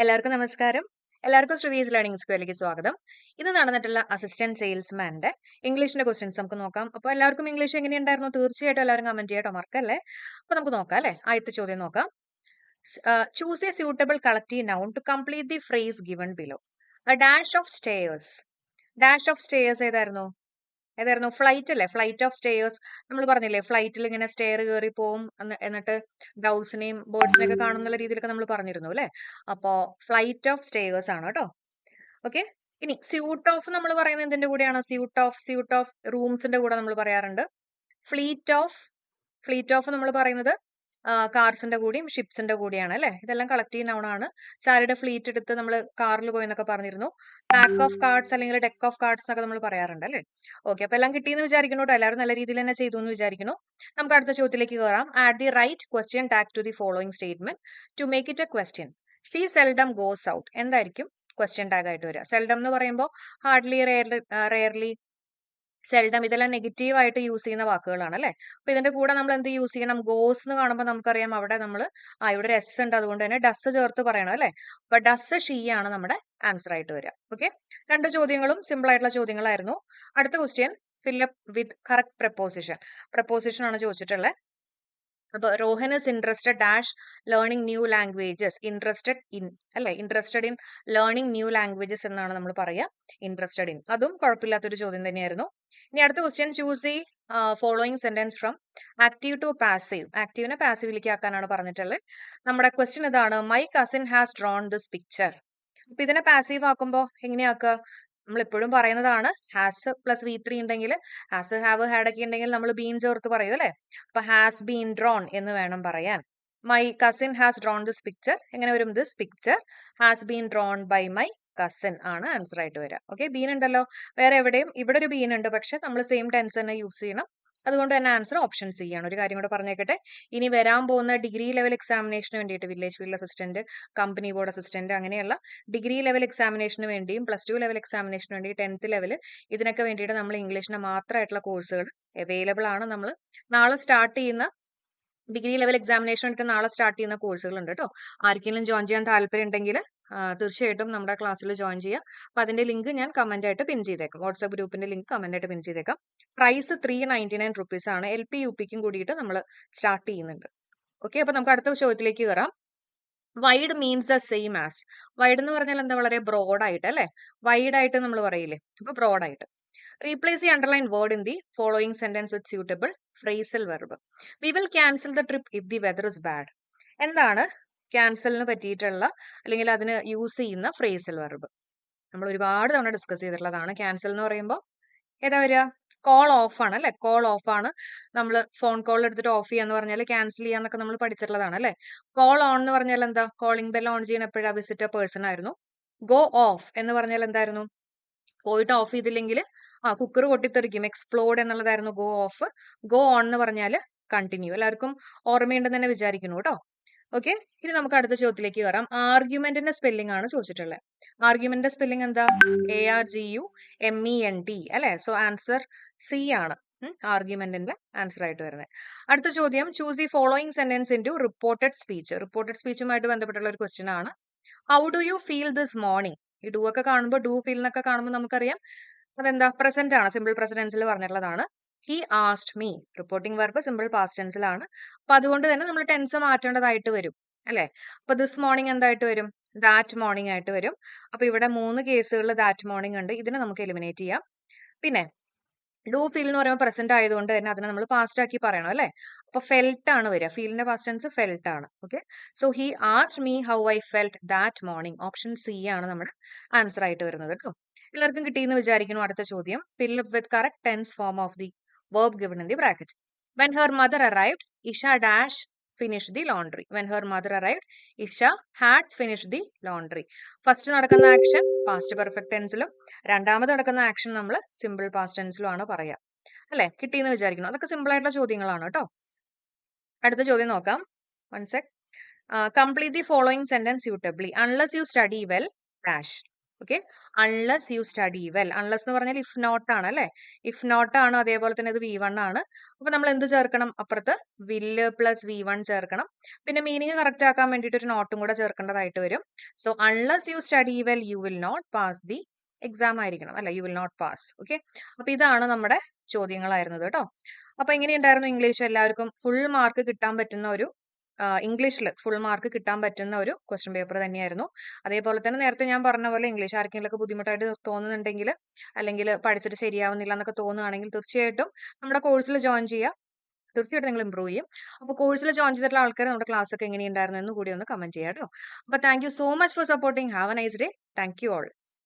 എല്ലാവർക്കും നമസ്കാരം. എല്ലാവർക്കും ശ്രുതീസ് ലേണിംഗ് സ്ക്വയറിലേക്ക് സ്വാഗതം. ഇന്ന് നടന്നിട്ടുള്ള അസിസ്റ്റന്റ് സെയിൽസ്മാന്റെ ഇംഗ്ലീഷിന്റെ ക്വസ്റ്റ്യൻസ് നമുക്ക് നോക്കാം. അപ്പോൾ എല്ലാവർക്കും ഇംഗ്ലീഷ് എങ്ങനെയുണ്ടായിരുന്നു? തീർച്ചയായിട്ടും എല്ലാവരും കമന്റ് ചെയ്യട്ടോ, മറക്കല്ലേ. അപ്പോൾ നമുക്ക് നോക്കാം അല്ലേ. ആദ്യത്തെ ചോദ്യം നോക്കാം. Choose a suitable collective noun to complete the phrase given below. A dash of stairs. Dash of stairs ഏതായിരുന്നു? ഫ്ലൈറ്റ് അല്ലേ? Flight of stairs. നമ്മൾ പറഞ്ഞില്ലേ, ഫ്ലൈറ്റിൽ ഇങ്ങനെ സ്റ്റെയർ കയറി പോവും, എന്നിട്ട് ഡൗസിനെയും ബേർഡ്സിനെയൊക്കെ കാണും എന്നുള്ള രീതിയിലൊക്കെ നമ്മൾ പറഞ്ഞിരുന്നു അല്ലേ. അപ്പോ ഫ്ലൈറ്റ് ഓഫ് സ്റ്റെയേഴ്സ് ആണ് കേട്ടോ. ഓക്കെ. ഇനി സ്യൂട്ട് ഓഫ് നമ്മൾ പറയുന്നത് എന്തിന്റെ കൂടെയാണ്? സ്യൂട്ട് ഓഫ് റൂംസിന്റെ കൂടെ നമ്മൾ പറയാറുണ്ട്. ഫ്ലീറ്റ് ഓഫ് ഫ്ലീറ്റ് ഓഫ് നമ്മൾ പറയുന്നത് കാർസിന്റെ കൂടിയും ഷിപ്സിന്റെ കൂടിയാണ് അല്ലെ. ഇതെല്ലാം കളക്റ്റീവ് നൗൺ ആണ്. സാരിയുടെ ഫ്ലീറ്റ് എടുത്ത് നമ്മൾ കാറിൽ പോയി എന്നൊക്കെ പറഞ്ഞിരുന്നു. പാക്ക് ഓഫ് കാർഡ്സ് അല്ലെങ്കിൽ ഡെക്ക് ഓഫ് കാർഡ്സ് എന്നൊക്കെ നമ്മൾ പറയാറുണ്ട് അല്ലെ. ഓക്കെ, അപ്പൊ എല്ലാം കിട്ടിയെന്ന് വിചാരിക്കുന്നു കേട്ടോ. എല്ലാവരും നല്ല രീതിയിൽ തന്നെ ചെയ്തു എന്ന് വിചാരിക്കുന്നു. നമുക്ക് അടുത്ത ചോദ്യത്തിലേക്ക് കയറാം. Add the right question tag to the following statement to make it a question. She seldom goes out. എന്തായിരിക്കും ക്വസ്റ്റ്യൻ ടാഗ് ആയിട്ട് വരിക? സെൽഡം എന്ന് പറയുമ്പോൾ ഹാർഡ്ലി, റെയർലി, സെൽഡം, ഇതെല്ലാം നെഗറ്റീവ് ആയിട്ട് യൂസ് ചെയ്യുന്ന വാക്കുകളാണ് അല്ലെ. അപ്പൊ ഇതിന്റെ കൂടെ നമ്മൾ എന്ത് യൂസ് ചെയ്യണം? ഗോസ് എന്ന് കാണുമ്പോൾ നമുക്കറിയാം അവിടെ നമ്മൾ ഇവിടെ ഒരു എസ് ഉണ്ട്, അതുകൊണ്ട് തന്നെ ഡസ് ചേർത്ത് പറയണം അല്ലെ. അപ്പൊ ഡസ്, ഷീ ആണ് നമ്മുടെ ആൻസർ ആയിട്ട് വരിക. ഓക്കെ, രണ്ട് ചോദ്യങ്ങളും സിമ്പിൾ ആയിട്ടുള്ള ചോദ്യങ്ങളായിരുന്നു. അടുത്ത question, fill up with correct preposition ആണ് ചോദിച്ചിട്ടുള്ളത്. അപ്പൊ Rohan is interested dash learning new languages. Interested in learning new languages എന്നാണ് നമ്മൾ പറയുക. ഇൻട്രസ്റ്റഡ് ഇൻ, അതും കുഴപ്പമില്ലാത്തൊരു ചോദ്യം തന്നെയായിരുന്നു. ഇനി അടുത്ത question, choose the following sentence from active to passive. ആക്റ്റീവിനെ പാസീവിലേക്ക് ആക്കാനാണ് പറഞ്ഞിട്ടുള്ളത്. നമ്മുടെ ക്വസ്റ്റ്യൻ ഇതാണ്, my cousin has drawn this picture. അപ്പൊ ഇതിനെ പാസീവ് ആക്കുമ്പോൾ എങ്ങനെയാക്കുക? നമ്മൾ എപ്പോഴും പറയുന്നതാണ്, ഹാസ് പ്ലസ് V3 ഉണ്ടെങ്കിൽ, ഹാസ്, ഹാവ്, ഹാഡ് ഒക്കെ ഉണ്ടെങ്കിൽ നമ്മൾ ബീൻ ചേർത്ത് പറയും അല്ലെ. അപ്പൊ ഹാസ് ബീൻ ഡ്രോൺ എന്ന് വേണം പറയാൻ. My cousin has drawn this picture. എങ്ങനെ വരും? This picture has been drawn by my cousin ആണ് ആൻസർ ആയിട്ട് വരിക. ഓക്കെ, ബീൻ ഉണ്ടല്ലോ, വേറെ എവിടെയും ഇവിടെ ഒരു ബീൻ ഉണ്ട്, പക്ഷെ നമ്മൾ സെയിം ടെൻസ് തന്നെ യൂസ് ചെയ്യണം. അതുകൊണ്ട് തന്നെ ആൻസർ ഓപ്ഷൻ സി ആണ്. ഒരു കാര്യം കൂടെ പറഞ്ഞേക്കട്ടെ, ഇനി വരാൻ പോകുന്ന ഡിഗ്രി ലെവൽ എക്സാമിനേഷന് വേണ്ടിയിട്ട് village field assistant, company board assistant, അങ്ങനെയുള്ള ഡിഗ്രി ലെവൽ എക്സാമിനേഷന് വേണ്ടിയും +2 ലെവൽ എക്സാമിനേഷന് വേണ്ടി 10th ലെവൽ, ഇതിനൊക്കെ വേണ്ടിയിട്ട് നമ്മൾ ഇംഗ്ലീഷിന് മാത്രമായിട്ടുള്ള കോഴ്സുകൾ അവൈലബിൾ ആണ്. നമ്മൾ നാളെ സ്റ്റാർട്ട് ചെയ്യുന്ന ഡിഗ്രി ലെവൽ എക്സാമിനേഷൻ വേണ്ടിയിട്ട് നാളെ സ്റ്റാർട്ട് ചെയ്യുന്ന കോഴ്സുകൾ ഉണ്ട് കേട്ടോ. ആർക്കെങ്കിലും ജോയിൻ ചെയ്യാൻ താല്പര്യം ഉണ്ടെങ്കിൽ തീർച്ചയായിട്ടും നമ്മുടെ ക്ലാസ്സിൽ ജോയിൻ ചെയ്യുക. അപ്പൊ അതിന്റെ ലിങ്ക് ഞാൻ കമന്റ് ആയിട്ട് പിൻ ചെയ്തേക്കാം. വാട്സ്ആപ്പ് ഗ്രൂപ്പിന്റെ ലിങ്ക് കമന്റ് ആയിട്ട് പിൻ ചെയ്തേക്കാം. പ്രൈസ് 399 റുപ്പീസ് ആണ്. LP UPക്കും കൂടിയിട്ട് നമ്മൾ സ്റ്റാർട്ട് ചെയ്യുന്നുണ്ട്. ഓക്കെ, അപ്പൊ നമുക്ക് അടുത്ത ചോദ്യത്തിലേക്ക് കയറാം. Wide means the same as. Wide എന്ന് പറഞ്ഞാൽ എന്താ? വളരെ ബ്രോഡ് ആയിട്ട് അല്ലെ. വൈഡ് ആയിട്ട് നമ്മൾ പറയില്ലേ, അപ്പൊ ബ്രോഡ് ആയിട്ട്. Replace the underline word in the following sentence with suitable phrasal verb. We will cancel the trip if the whether is bad. എന്താണ് ക്യാൻസലിന് പറ്റിയിട്ടുള്ള അല്ലെങ്കിൽ അതിന് യൂസ് ചെയ്യുന്ന ഫ്രേസൽ വെർബ്? നമ്മൾ ഒരുപാട് തവണ ഡിസ്കസ് ചെയ്തിട്ടുള്ളതാണ്. ക്യാൻസൽ എന്ന് പറയുമ്പോൾ ഏതാ വരിക? കോൾ ഓഫ് ആണ് അല്ലെ. കോൾ ഓഫ് ആണ്. നമ്മൾ ഫോൺ കോൾ എടുത്തിട്ട് ഓഫ് ചെയ്യാന്ന് പറഞ്ഞാൽ ക്യാൻസൽ ചെയ്യാന്നൊക്കെ നമ്മൾ പഠിച്ചിട്ടുള്ളതാണ് അല്ലെ. കോൾ ഓൺ എന്ന് പറഞ്ഞാൽ എന്താ? കോളിംഗ് ബെൽ ഓൺ ചെയ്യുന്ന എപ്പോഴാ? വിസിറ്റ് എ പേഴ്സൺ ആയിരുന്നു. ഗോ ഓഫ് എന്ന് പറഞ്ഞാൽ എന്തായിരുന്നു? പോയിട്ട് ഓഫ് ചെയ്തില്ലെങ്കിൽ കുക്കർ പൊട്ടിത്തെറിക്കും. എക്സ്പ്ലോഡ് എന്നുള്ളതായിരുന്നു ഗോ ഓഫ്. ഗോ ഓൺ എന്ന് പറഞ്ഞാൽ കണ്ടിന്യൂ. എല്ലാവർക്കും ഓർമ്മയുണ്ടെന്ന് തന്നെ വിചാരിക്കുന്നു കേട്ടോ. ഓക്കെ, ഇനി നമുക്ക് അടുത്ത ചോദ്യത്തിലേക്ക് കയറാം. ആർഗ്യുമെന്റിന്റെ സ്പെല്ലിംഗ് ആണ് ചോദിച്ചിട്ടുള്ളത്. ആർഗ്യുമെന്റിന്റെ സ്പെല്ലിംഗ് എന്താ? ARGUMENT അല്ലെ. സോ ആൻസർ സി ആണ് ആർഗ്യുമെന്റിന്റെ ആൻസർ ആയിട്ട് വരുന്നത്. അടുത്ത ചോദ്യം, choose the following sentence into reported speech. Reported സ്പീച്ചുമായിട്ട് ബന്ധപ്പെട്ടുള്ള ഒരു ക്വസ്റ്റ്യൻ ആണ്. How do you feel this morning? ഈ ഡു ഒക്കെ കാണുമ്പോൾ, ഡു ഫീൽ എന്നൊക്കെ കാണുമ്പോൾ നമുക്കറിയാം അതെന്താ? പ്രസന്റ് ആണ്. സിമ്പിൾ പ്രസന്റൻസിൽ പറഞ്ഞിട്ടുള്ളതാണ്. He asked me. Reporting verb simple past ടെൻസിലാണ്. അപ്പൊ അതുകൊണ്ട് തന്നെ നമ്മൾ ടെൻസ് മാറ്റേണ്ടതായിട്ട് വരും അല്ലെ. അപ്പൊ ദിസ് മോർണിംഗ് എന്തായിട്ട് വരും? ദാറ്റ് മോർണിംഗ് ആയിട്ട് വരും. അപ്പൊ ഇവിടെ 3 കേസുകളിൽ ദാറ്റ് മോർണിംഗ് ഉണ്ട്. ഇതിനെ നമുക്ക് എലിമിനേറ്റ് ചെയ്യാം. പിന്നെ ഡു ഫീൽ എന്ന് പറയുമ്പോൾ പ്രസന്റ് ആയതുകൊണ്ട് തന്നെ അതിനെ നമ്മൾ പാസ്റ്റ് ആക്കി പറയണം അല്ലെ. അപ്പൊ ഫെൽറ്റ് ആണ് വരിക. ഫീലിന്റെ പാസ്റ്റ് ടെൻസ് ഫെൽറ്റ് ആണ്. Okay, so he asked me how I felt that morning. Option C ആണ് നമ്മുടെ ആൻസർ ആയിട്ട് വരുന്നത് കേട്ടോ. എല്ലാവർക്കും കിട്ടിയെന്ന് വിചാരിക്കുന്നു. അടുത്ത ചോദ്യം, fill up with correct tense form of the verb given in the bracket. When her mother arrived, Isha dash finished the laundry. When her mother arrived, Isha had finished the laundry. First നടക്കുന്ന action past perfect ടെൻസിലും രണ്ടാമത് നടക്കുന്ന action നമ്മൾ simple past ടെൻസിലും ആണ് പറയാ അല്ലെ. കിട്ടിയെന്ന് വിചാരിക്കുന്നു. അതൊക്കെ സിമ്പിൾ ആയിട്ടുള്ള ചോദ്യങ്ങളാണ് കേട്ടോ. അടുത്ത ചോദ്യം നോക്കാം. Complete the following sentence suitably. Unless you study well dash. Okay. Unless you study well. Unless എന്ന് പറഞ്ഞാൽ ഇഫ് നോട്ട് ആണ് അല്ലേ? ഇഫ് നോട്ട് ആണ്, അതേപോലെ തന്നെ ഇത് V1 ആണ്. അപ്പൊ നമ്മൾ എന്ത് ചേർക്കണം? അപ്പുറത്ത് വില്ല് പ്ലസ് V1 ചേർക്കണം. പിന്നെ മീനിങ് കറക്റ്റ് ആക്കാൻ വേണ്ടിയിട്ട് ഒരു നോട്ടും കൂടെ ചേർക്കേണ്ടതായിട്ട് വരും. So unless you study well you will not pass the exam ആയിരിക്കണം അല്ലെ? You will not pass. Okay. അപ്പൊ ഇതാണ് നമ്മുടെ ചോദ്യങ്ങളായിരുന്നത് കേട്ടോ. അപ്പൊ എങ്ങനെയുണ്ടായിരുന്നു ഇംഗ്ലീഷ്? എല്ലാവർക്കും ഫുൾ മാർക്ക് കിട്ടാൻ പറ്റുന്ന ഒരു ഇംഗ്ലീഷിൽ ഫുൾ മാർക്ക് കിട്ടാൻ പറ്റുന്ന ഒരു ക്വസ്റ്റ്യൻ പേപ്പർ തന്നെയായിരുന്നു. അതേപോലെ തന്നെ നേരത്തെ ഞാൻ പറഞ്ഞ പോലെ ഇംഗ്ലീഷ് ആർക്കെങ്കിലുമൊക്കെ ബുദ്ധിമുട്ടായിട്ട് തോന്നുന്നുണ്ടെങ്കിൽ, അല്ലെങ്കിൽ പഠിച്ചിട്ട് ശരിയാവുന്നില്ല എന്നൊക്കെ തോന്നുകയാണെങ്കിൽ തീർച്ചയായിട്ടും നമ്മുടെ കോഴ്സിൽ ജോയിൻ ചെയ്യുക. തീർച്ചയായിട്ടും നിങ്ങൾ ഇമ്പ്രൂവ് ചെയ്യും. അപ്പോൾ കോഴ്സിൽ ജോയിൻ ചെയ്തിട്ടുള്ള ആൾക്കാർ നമ്മുടെ ക്ലാസ് ഒക്കെ എങ്ങനെയുണ്ടായിരുന്നു എന്ന് കൂടി ഒന്ന് കമന്റ് ചെയ്യാം കേട്ടോ. അപ്പോൾ thank you so much for supporting. Have A nice day. Thank you all.